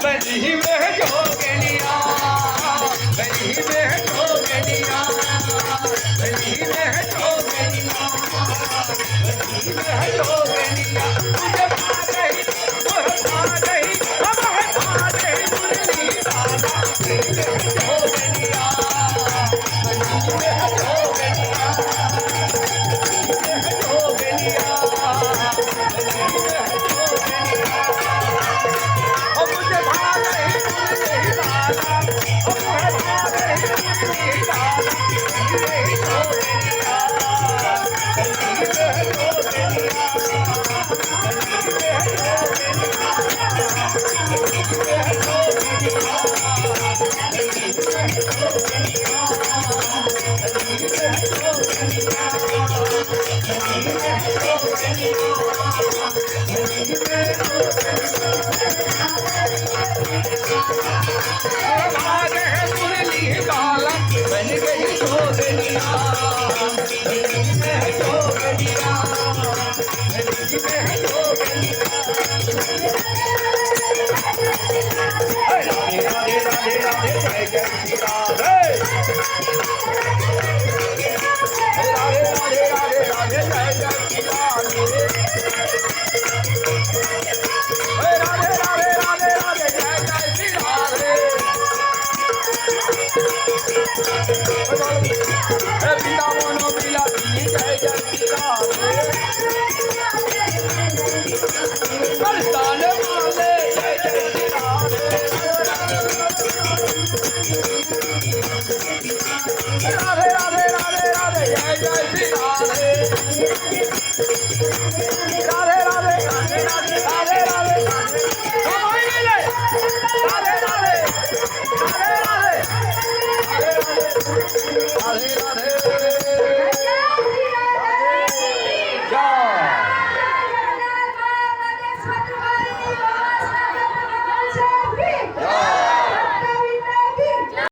बली में जोगनिया, बली में जोगनिया, बली में जोगनिया, बली में जोगनिया, तुझे पा गई, तुझे पा गई, अब है पा गई मुरली दादा, बली में जोगनिया, बली में जोगनिया, बली में जोगनिया, बली में जोगनिया। अब मुझे भाग नहीं मुरली दादा, अब मुझे भाग नहीं मुरली दादा, बली में जोगनिया, बली में जोगनिया, बली में जोगनिया, बली में जोगनिया, भाग है मुरली काला, बन गई जोगनिया, बली में जोगनिया, बली में जोगनिया। राधे राधे राधे राधे जय जय श्री राधे, राधे राधे राधे राधे जय जय श्री राधे, राधे राधे राधे राधे जय जय श्री राधे। वृंदावन बिलासी जय जय श्री राधे, बरसाने वाले जय जय श्री राधे, राधे राधे राधे राधे जय जय श्री राधे।